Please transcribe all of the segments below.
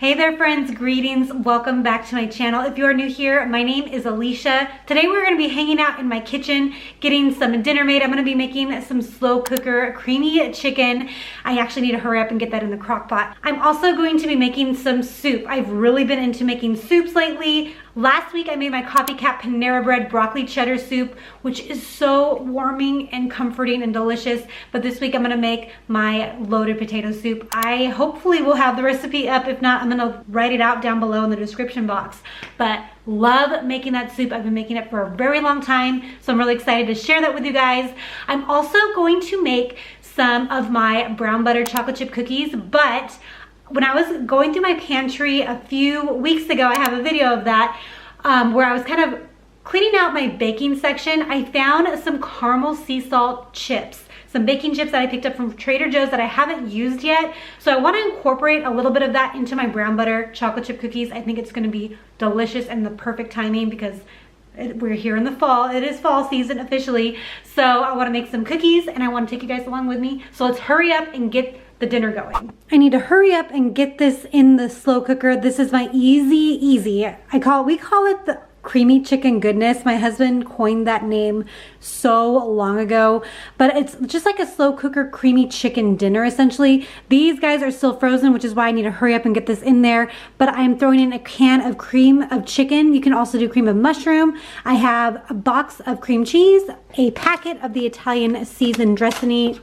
Hey there friends, greetings, welcome back to my channel. If you are new here, my name is Alicia. Today we're gonna be hanging out in my kitchen, getting some dinner made. I'm gonna be making some slow cooker creamy chicken. I actually need to hurry up and get that in the crock pot. I'm also going to be making some soup. I've really been into making soups lately. Last week I made my copycat Panera Bread broccoli cheddar soup, which is so warming and comforting and delicious. But this week I'm gonna make my loaded potato soup. I hopefully will have the recipe up. If not, I'm gonna write it out down below in the description box. But love making that soup. I've been making it for a very long time, so I'm really excited to share that with you guys. I'm also going to make some of my brown butter chocolate chip cookies, but when I was going through my pantry a few weeks ago, I have a video of that where I was kind of cleaning out my baking section. I found some caramel sea salt chips, some baking chips that I picked up from Trader Joe's that I haven't used yet. So I want to incorporate a little bit of that into my brown butter chocolate chip cookies. I think it's going to be delicious and the perfect timing because we're here in the fall. It is fall season officially. So I want to make some cookies and I want to take you guys along with me. So let's hurry up and get the dinner going. I need to hurry up and get this in the slow cooker. This is my easy. We call it the creamy chicken goodness. My husband coined that name so long ago, but it's just like a slow cooker creamy chicken dinner essentially. These guys are still frozen, which is why I need to hurry up and get this in there, but I'm throwing in a can of cream of chicken. You can also do cream of mushroom. I have a box of cream cheese, a packet of the Italian seasoned dressing,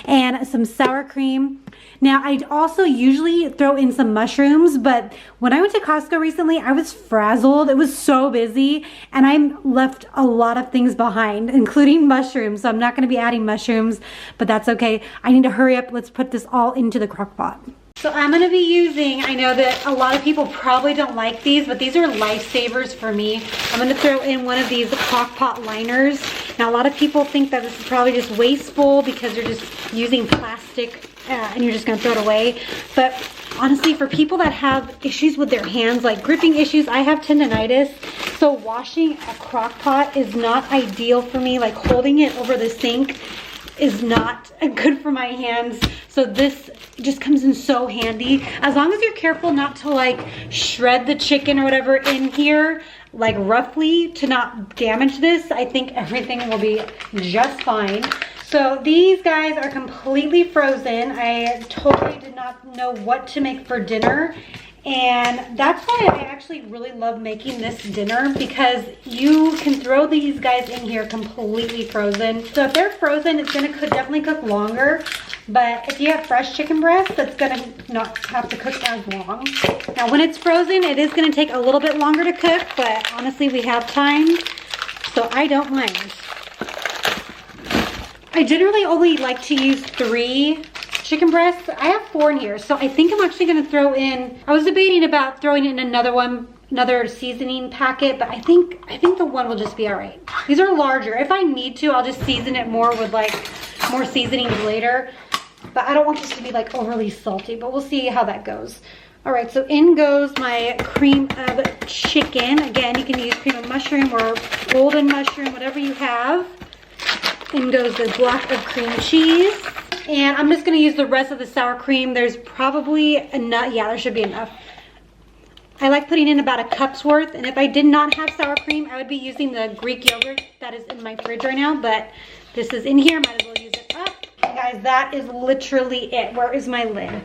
and some sour cream. Now I also usually throw in some mushrooms, but when I went to Costco recently, I was frazzled. It was so busy and I left a lot of things behind, including mushrooms. So I'm not gonna be adding mushrooms, but that's okay. I need to hurry up. Let's put this all into the crock pot. So I'm gonna be using, I know that a lot of people probably don't like these, but these are lifesavers for me. I'm gonna throw in one of these crock pot liners. Now a lot of people think that this is probably just wasteful because you're just using plastic and you're just gonna throw it away. But honestly, for people that have issues with their hands, like gripping issues, I have tendonitis. So washing a crock pot is not ideal for me. Like holding it over the sink is not good for my hands. So this just comes in so handy. As long as you're careful not to like shred the chicken or whatever in here, like roughly, to not damage this, I think everything will be just fine. So these guys are completely frozen. I totally did not know what to make for dinner. And that's why I actually really love making this dinner, because you can throw these guys in here completely frozen. So if they're frozen, it's gonna definitely cook longer. But if you have fresh chicken breast, that's gonna not have to cook as long. Now when it's frozen, it is gonna take a little bit longer to cook, but honestly, we have time, so I don't mind. I generally only like to use 3 chicken breasts. I have 4 in here, so I think I'm actually gonna throw in, I was debating about throwing in another seasoning packet, but I think the one will just be all right. These are larger. If I need to, I'll just season it more with like more seasonings later, but I don't want this to be like overly salty, but we'll see how that goes. All right, so in goes my cream of chicken. Again, you can use cream of mushroom or golden mushroom, whatever you have. In goes the block of cream cheese. And I'm just gonna use the rest of the sour cream. There's probably enough, yeah, there should be enough. I like putting in about a cup's worth, and if I did not have sour cream, I would be using the Greek yogurt that is in my fridge right now, but this is in here, might as well use it up. And guys, that is literally it. Where is my lid?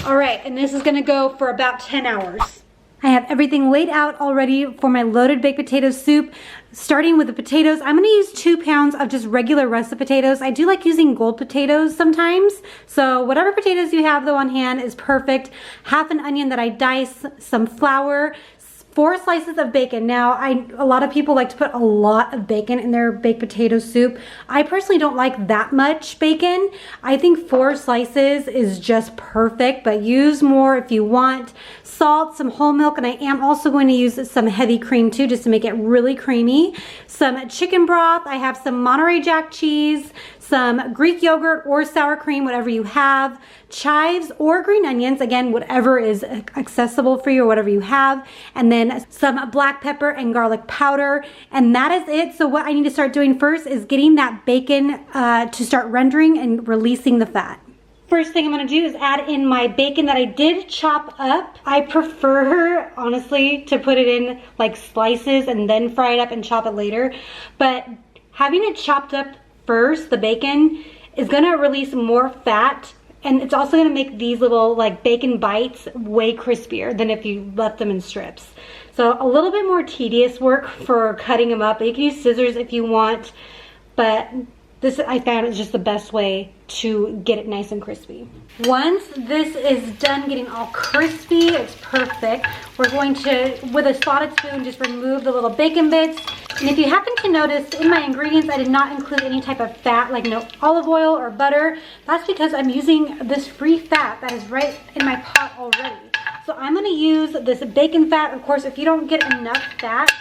All right, and this is gonna go for about 10 hours. I have everything laid out already for my loaded baked potato soup. Starting with the potatoes, I'm gonna use 2 pounds of just regular russet potatoes. I do like using gold potatoes sometimes. So whatever potatoes you have though on hand is perfect. Half an onion that I dice, some flour, 4 slices of bacon. Now, a lot of people like to put a lot of bacon in their baked potato soup. I personally don't like that much bacon. I think 4 slices is just perfect, but use more if you want. Salt, some whole milk, and I am also going to use some heavy cream too, just to make it really creamy. Some chicken broth. I have some Monterey Jack cheese, some Greek yogurt or sour cream, whatever you have, chives or green onions, again, whatever is accessible for you or whatever you have, and then some black pepper and garlic powder, and that is it. So what I need to start doing first is getting that bacon to start rendering and releasing the fat. First thing I'm gonna do is add in my bacon that I did chop up. I prefer, honestly, to put it in like slices and then fry it up and chop it later. But having it chopped up first, the bacon, is gonna release more fat, and it's also gonna make these little like bacon bites way crispier than if you left them in strips. So a little bit more tedious work for cutting them up. You can use scissors if you want, but this, I found, is just the best way to get it nice and crispy. Once this is done getting all crispy, it's perfect. We're going to, with a slotted spoon, just remove the little bacon bits. And if you happen to notice, in my ingredients, I did not include any type of fat, like no olive oil or butter. That's because I'm using this free fat that is right in my pot already. So I'm gonna use this bacon fat. Of course, if you don't get enough fat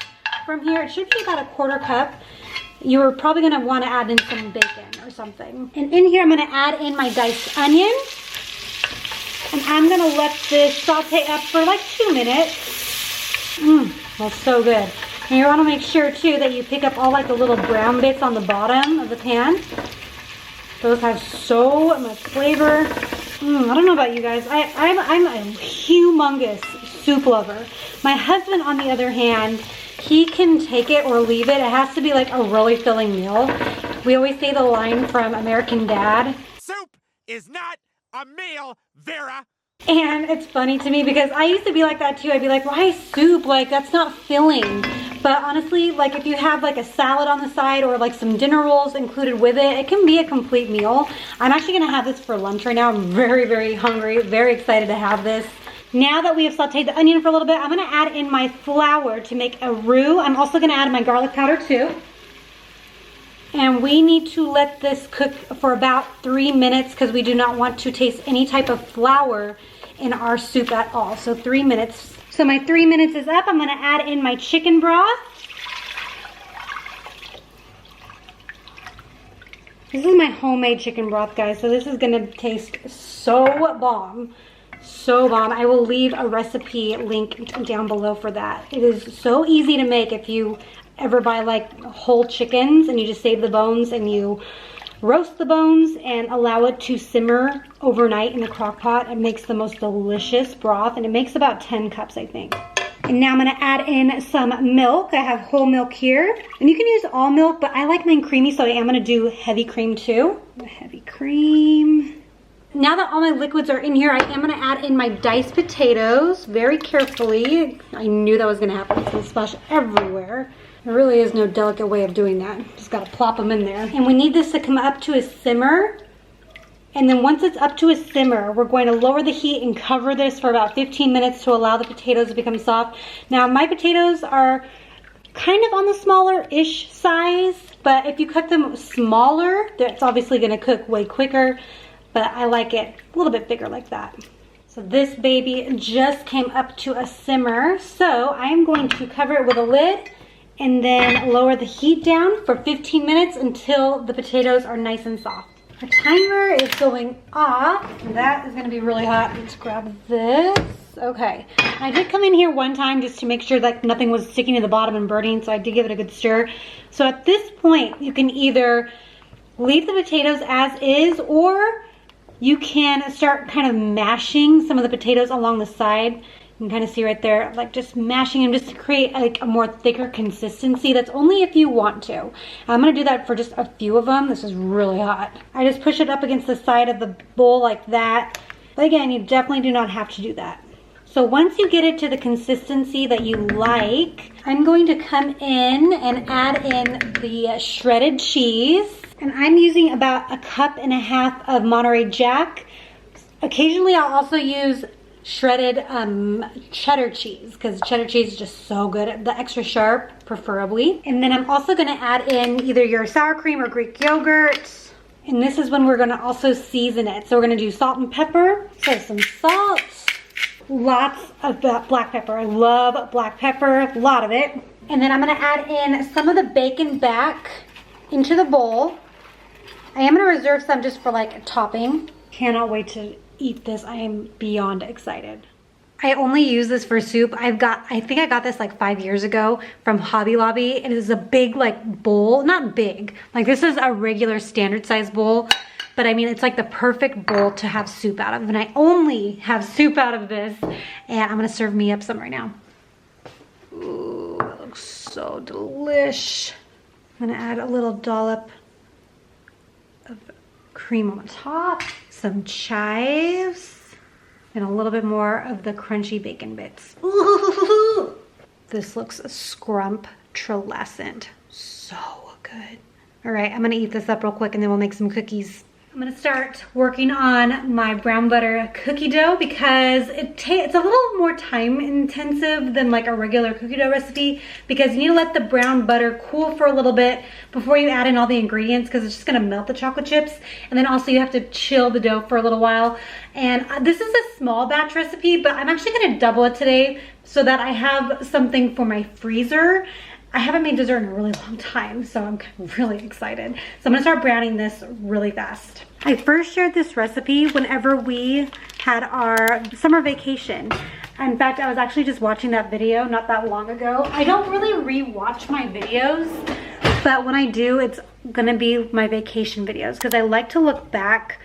from here, it should be about a 1/4 cup. You're probably gonna wanna add in some bacon or something. And in here, I'm gonna add in my diced onion. And I'm gonna let this saute up for like 2 minutes. That's so good. And you wanna make sure too that you pick up all like the little brown bits on the bottom of the pan. Those have so much flavor. I don't know about you guys. I'm a humongous soup lover. My husband, on the other hand, he can take it or leave it. It has to be like a really filling meal. We always say the line from American Dad. Soup is not a meal, Vera. And it's funny to me because I used to be like that too. I'd be like, why soup? Like, that's not filling. But honestly, like if you have like a salad on the side or like some dinner rolls included with it, it can be a complete meal. I'm actually gonna have this for lunch right now. I'm very, very hungry, very excited to have this. Now that we have sauteed the onion for a little bit, I'm gonna add in my flour to make a roux. I'm also gonna add my garlic powder too. And we need to let this cook for about 3 minutes because we do not want to taste any type of flour in our soup at all. So 3 minutes. So my 3 minutes is up. I'm gonna add in my chicken broth. This is my homemade chicken broth, guys. So this is gonna taste so bomb. So bomb. I will leave a recipe link down below for that. It is so easy to make if you ever buy like whole chickens and you just save the bones and you roast the bones and allow it to simmer overnight in the crock pot. It makes the most delicious broth, and it makes about 10 cups, I think. And now I'm gonna add in some milk. I have whole milk here. And you can use all milk, but I like mine creamy, so I am gonna do heavy cream too. Heavy cream. Now that all my liquids are in here, I am gonna add in my diced potatoes very carefully. I knew that was gonna happen. It's gonna splash everywhere. There really is no delicate way of doing that. Just gotta plop them in there. And we need this to come up to a simmer. And then once it's up to a simmer, we're going to lower the heat and cover this for about 15 minutes to allow the potatoes to become soft. Now my potatoes are kind of on the smaller-ish size, but if you cut them smaller, it's obviously gonna cook way quicker. But I like it a little bit bigger like that. So this baby just came up to a simmer. So I'm going to cover it with a lid and then lower the heat down for 15 minutes until the potatoes are nice and soft. Our timer is going off. That is gonna be really hot. Let's grab this. Okay, I did come in here one time just to make sure that nothing was sticking to the bottom and burning, so I did give it a good stir. So at this point, you can either leave the potatoes as is, or you can start kind of mashing some of the potatoes along the side. You can kind of see right there, like just mashing them just to create like a more thicker consistency. That's only if you want to. I'm gonna do that for just a few of them. This is really hot. I just push it up against the side of the bowl like that. But again, you definitely do not have to do that. So once you get it to the consistency that you like, I'm going to come in and add in the shredded cheese. And I'm using about 1.5 cups of Monterey Jack. Occasionally I'll also use shredded cheddar cheese because cheddar cheese is just so good, the extra sharp preferably. And then I'm also gonna add in either your sour cream or Greek yogurt. And this is when we're gonna also season it. So we're gonna do salt and pepper. So some salt, lots of black pepper. I love black pepper, a lot of it. And then I'm gonna add in some of the bacon back into the bowl. I am gonna reserve some just for like a topping. Cannot wait to eat this. I am beyond excited. I only use this for soup. I think I got this like 5 years ago from Hobby Lobby. It is a big like bowl, not big, like this is a regular standard size bowl. but I mean, it's like the perfect bowl to have soup out of. And I only have soup out of this. And I'm gonna serve me up some right now. Ooh, that looks so delish. I'm gonna add a little dollop of cream on the top, some chives, and a little bit more of the crunchy bacon bits. Ooh, this looks scrumptious. So good. All right, I'm gonna eat this up real quick and then we'll make some cookies. I'm gonna start working on my brown butter cookie dough because it's a little more time intensive than like a regular cookie dough recipe, because you need to let the brown butter cool for a little bit before you add in all the ingredients, because it's just gonna melt the chocolate chips. And then also you have to chill the dough for a little while. And this is a small batch recipe, but I'm actually gonna double it today so that I have something for my freezer. I haven't made dessert in a really long time, so I'm really excited. So I'm gonna start browning this really fast. I first shared this recipe whenever we had our summer vacation. In fact, I was actually just watching that video not that long ago. I don't really re-watch my videos, but when I do, it's gonna be my vacation videos, because I like to look back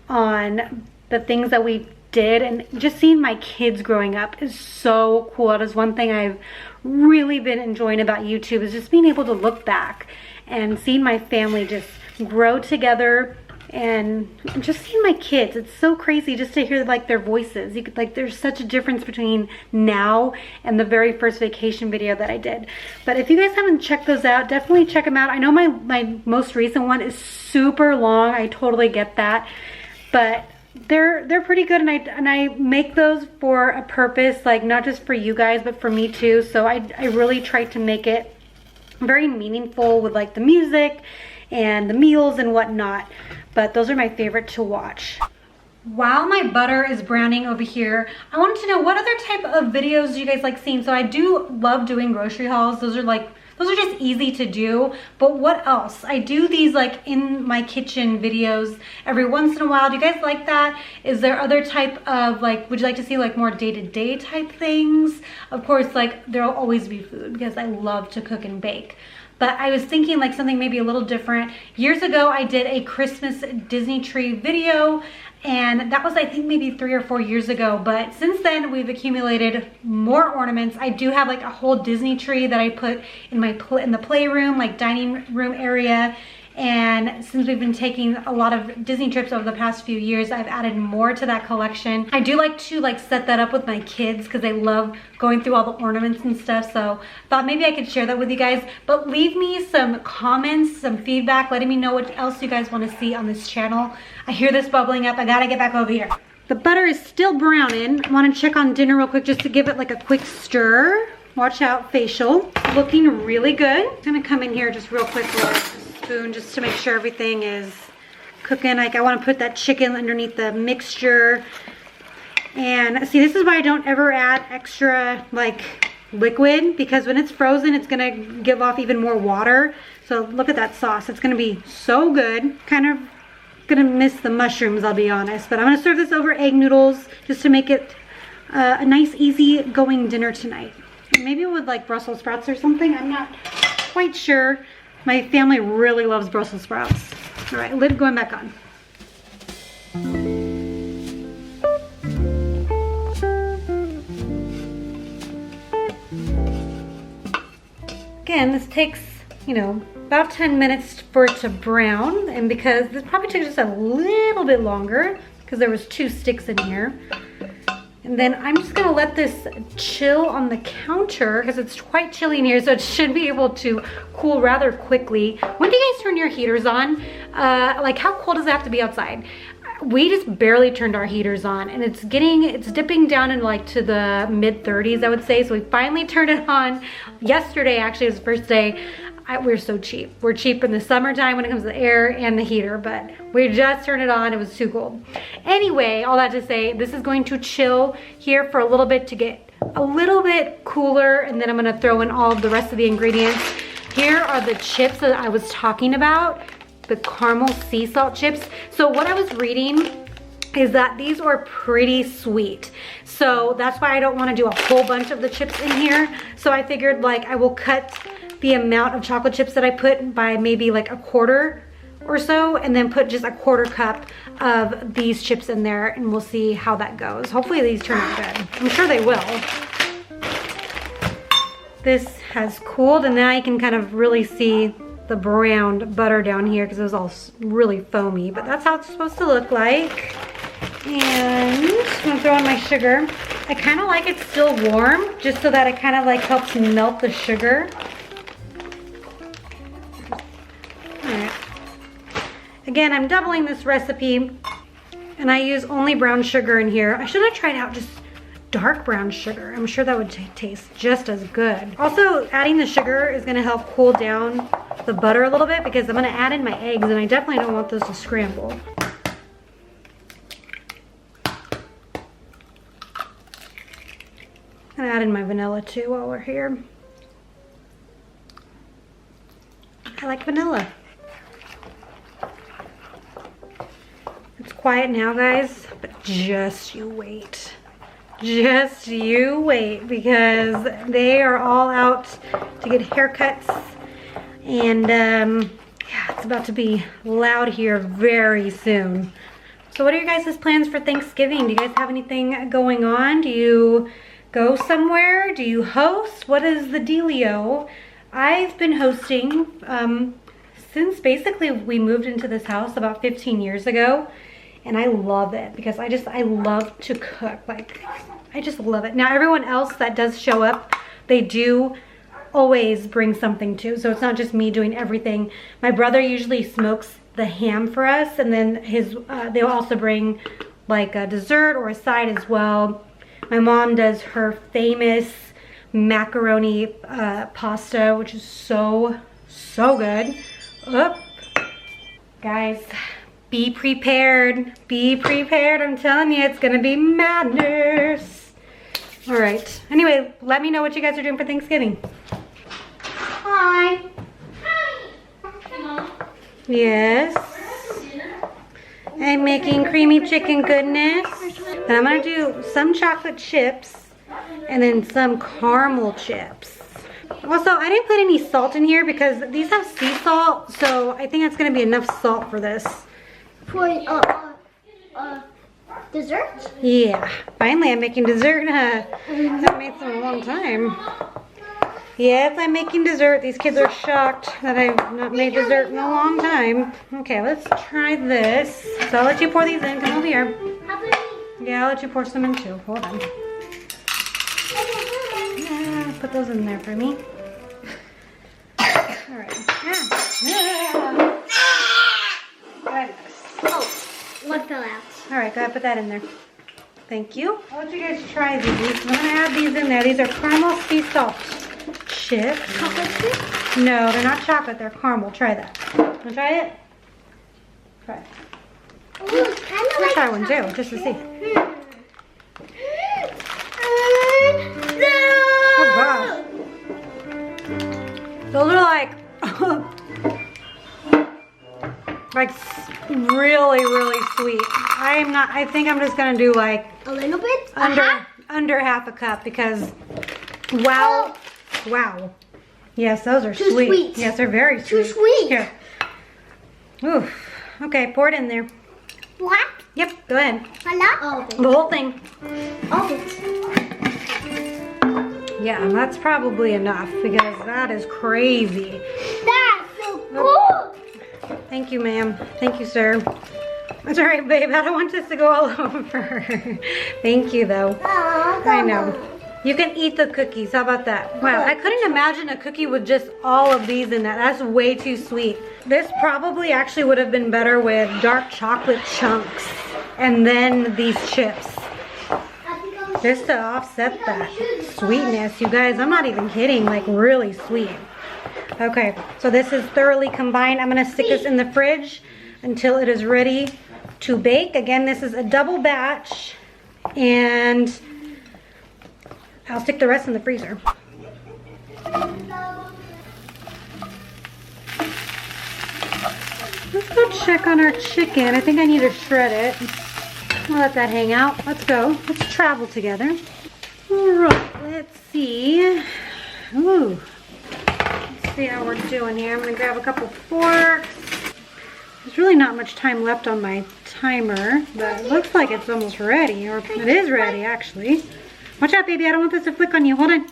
on the things that we did, and just seeing my kids growing up is so cool. That is one thing I've really been enjoying about YouTube, is just being able to look back and seeing my family just grow together, and just seeing my kids. It's so crazy just to hear like their voices. You could, like, there's such a difference between now and the very first vacation video that I did. But if you guys haven't checked those out, definitely check them out. I know my most recent one is super long. I totally get that, but they're pretty good, and I make those for a purpose, like not just for you guys but for me too. So I really try to make it very meaningful with like the music and the meals and whatnot. But those are my favorite to watch. While my butter is browning over here, I wanted to know what other type of videos you guys like seeing. So I do love doing grocery hauls. Those are just easy to do. But what else? I do these like in my kitchen videos every once in a while. Do you guys like that? Is there other type of like, would you like to see like more day-to-day type things? Of course, like there'll always be food because I love to cook and bake. But I was thinking like something maybe a little different. Years ago, I did a Christmas Disney tree video, and that was, I think, maybe 3 or 4 years ago. But since then, we've accumulated more ornaments. I do have like a whole Disney tree that I put in in the playroom, like dining room area. And since we've been taking a lot of Disney trips over the past few years, I've added more to that collection. I do like to like set that up with my kids because they love going through all the ornaments and stuff. So thought maybe I could share that with you guys. But leave me some comments, some feedback, letting me know what else you guys want to see on this channel. I hear this bubbling up. I gotta get back over here. The butter is still browning. I want to check on dinner real quick just to give it like a quick stir. Watch out, facial. Looking really good. I'm gonna come in here just real quick with a spoon just to make sure everything is cooking. Like I want to put that chicken underneath the mixture. And see, this is why I don't ever add extra like liquid, because when it's frozen, it's gonna give off even more water. So look at that sauce. It's gonna be so good. Kind of gonna miss the mushrooms, I'll be honest. But I'm gonna serve this over egg noodles just to make it a nice, easy going dinner tonight. Maybe with like Brussels sprouts or something. I'm not quite sure. My family really loves Brussels sprouts. All right, lid going back on. Again, this takes, you know, about 10 minutes for it to brown. And because this probably took just a little bit longer because there was 2 sticks in here. And then I'm just gonna let this chill on the counter because it's quite chilly in here, so it should be able to cool rather quickly. When do you guys turn your heaters on? Like how cold does it have to be outside? We just barely turned our heaters on, and it's dipping down in like to the mid 30s, I would say. So we finally turned it on yesterday. Actually, it was the first day. We're so cheap. We're cheap in the summertime when it comes to the air and the heater, but we just turned it on. It was too cold. Anyway, all that to say, this is going to chill here for a little bit to get a little bit cooler, and then I'm gonna throw in all of the rest of the ingredients. Here are the chips that I was talking about, the caramel sea salt chips. So what I was reading is that these are pretty sweet. So that's why I don't wanna do a whole bunch of the chips in here. So I figured like I will cut the amount of chocolate chips that I put by maybe like a quarter or so, and then put just a 1/4 cup of these chips in there, and we'll see how that goes. Hopefully these turn out good. I'm sure they will. This has cooled, and now you can kind of really see the browned butter down here because it was all really foamy, but that's how it's supposed to look like. And I'm gonna throw in my sugar. I kind of like it still warm, just so that it kind of like helps melt the sugar. All right. Again, I'm doubling this recipe, and I use only brown sugar in here. I should have tried out just dark brown sugar. I'm sure that would taste just as good. Also, adding the sugar is gonna help cool down the butter a little bit because I'm gonna add in my eggs, and I definitely don't want those to scramble. I'm gonna add in my vanilla too while we're here. I like vanilla. It's quiet now, guys, but just you wait. Just you wait, because they are all out to get haircuts, and yeah, it's about to be loud here very soon. So what are your guys' plans for Thanksgiving? Do you guys have anything going on? Do you go somewhere? Do you host? What is the dealio? I've been hosting since basically we moved into this house about 15 years ago. And I love it because I love to cook. Like, I just love it. Now, everyone else that does show up, they do always bring something too. So it's not just me doing everything. My brother usually smokes the ham for us, and then they'll also bring like a dessert or a side as well. My mom does her famous macaroni pasta, which is so good. Oop. Guys, be prepared. Be prepared. I'm telling you, it's gonna be madness. All right. Anyway, let me know what you guys are doing for Thanksgiving. Hi. Hi. Yes. I'm making creamy chicken goodness. And I'm gonna do some chocolate chips and then some caramel chips. Also, I didn't put any salt in here because these have sea salt, so I think that's gonna be enough salt for this. For dessert? Yeah, finally I'm making dessert. I haven't made some in a long time. Yes, I'm making dessert. These kids are shocked that I've not made dessert in a long time. Okay, let's try this. So I'll let you pour these in. Come over here. Yeah, I'll let you pour some in too. Hold on. Yeah, put those in there for me. All right. Yeah. Goodness. Oh, one fell out. All right, go ahead, put that in there. Thank you. I'll let you guys try these. I'm gonna add these in there. These are caramel sea salt chips. Chocolate chip? No, they're not chocolate, they're caramel. Try that. Wanna try it? Try it. Ooh, I'll try one too, just to see. Oh gosh. Those are like, really sweet. I think I'm just gonna do like a little bit? Under half a cup because wow. Yes, those are Too sweet. Yes, they're very sweet. Too sweet. Here. Oof. Okay, pour it in there. What? Yep, go ahead. Oh, The whole thing. Yeah, that's probably enough because that is crazy. That's so cool. Thank you, ma'am. Thank you, sir. That's all right, babe. I don't want this to go all over. Thank you, though. I know. You can eat the cookies. How about that? Wow, I couldn't imagine a cookie with just all of these in that. That's way too sweet. This probably actually would have been better with dark chocolate chunks and then these chips. Just to offset that sweetness. You guys, I'm not even kidding. Like, really sweet. Okay, so this is thoroughly combined. I'm going to stick this in the fridge until it is ready to bake. Again, this is a double batch, and I'll stick the rest in the freezer. Let's go check on our chicken. I think I need to shred it. I'll let that hang out. Let's go. Let's travel together. All right, let's see. Ooh. Let's see how we're doing here. I'm gonna grab a couple forks. There's really not much time left on my timer, but it looks like it's almost ready, or it is ready actually. Watch out, baby, I don't want this to flick on you. Hold on.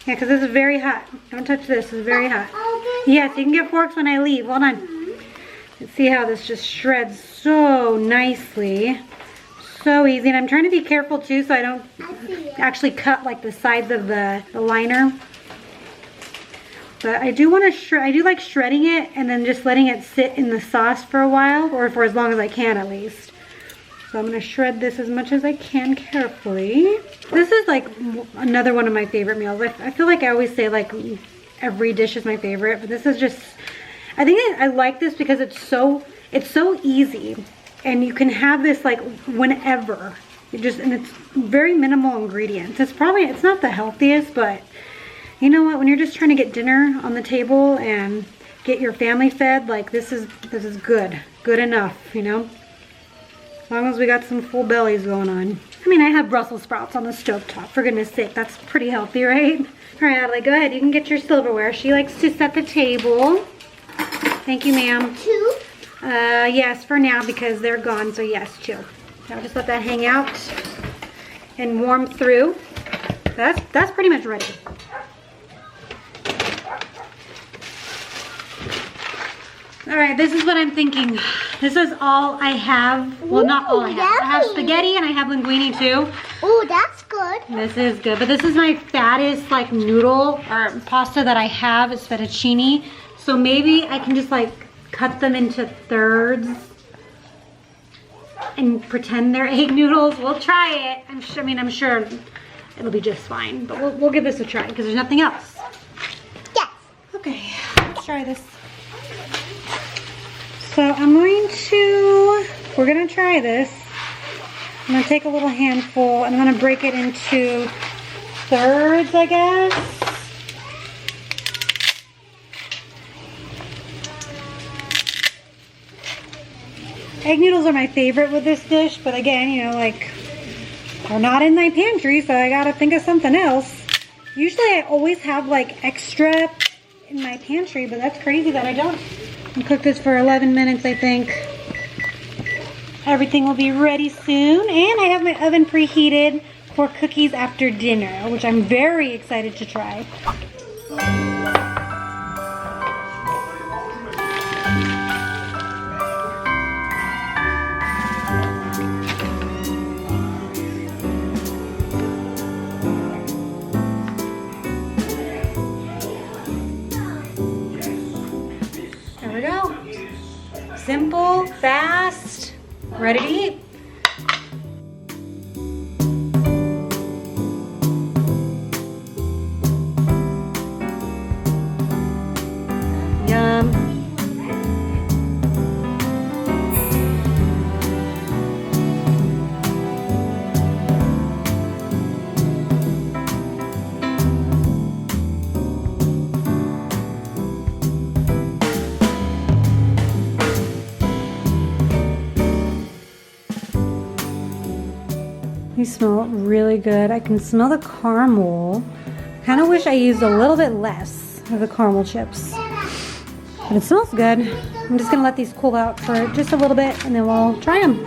Yeah, because this is very hot. Don't touch this, it's very hot. Yes, you can get forks when I leave. Hold on. Let's see how this just shreds so nicely. So easy, and I'm trying to be careful too so I don't actually cut like the sides of the liner. But I do want to shred, I do like shredding it and then just letting it sit in the sauce for a while, or for as long as I can at least. So I'm going to shred this as much as I can carefully. This is like another one of my favorite meals. I feel like I always say like every dish is my favorite, but this is just, I think I like this because it's so easy, and you can have this like whenever. And it's very minimal ingredients. It's not the healthiest, but you know what? When you're just trying to get dinner on the table and get your family fed, like this is good enough, you know? As long as we got some full bellies going on. I mean, I have Brussels sprouts on the stovetop, for goodness sake. That's pretty healthy, right? All right, Adelaide, go ahead. You can get your silverware. She likes to set the table. Thank you, ma'am. 2? Yes, for now, because they're gone, so yes, 2. I'll just let that hang out and warm through. That's pretty much ready. All right, this is what I'm thinking. This is all I have. Well, not all I have. I have spaghetti and I have linguine too. Oh, that's good. This is good, but this is my fattest like noodle or pasta that I have. It's fettuccine. So maybe I can just like cut them into thirds and pretend they're egg noodles. We'll try it. I'm sure it'll be just fine, but we'll give this a try because there's nothing else. Yes. Okay, let's try this. So we're gonna try this. I'm gonna take a little handful and I'm gonna break it into thirds, I guess. Egg noodles are my favorite with this dish, but again, you know, like, they're not in my pantry, so I gotta think of something else. Usually I always have like extra in my pantry, but that's crazy that I don't. I'll cook this for 11 minutes, I think. Everything will be ready soon, and I have my oven preheated for cookies after dinner, which I'm very excited to try. There we go. Simple, fast, ready to eat. Yum. These smell really good. I can smell the caramel. Kind of wish I used a little bit less of the caramel chips. But it smells good. I'm just gonna let these cool out for just a little bit and then we'll try them.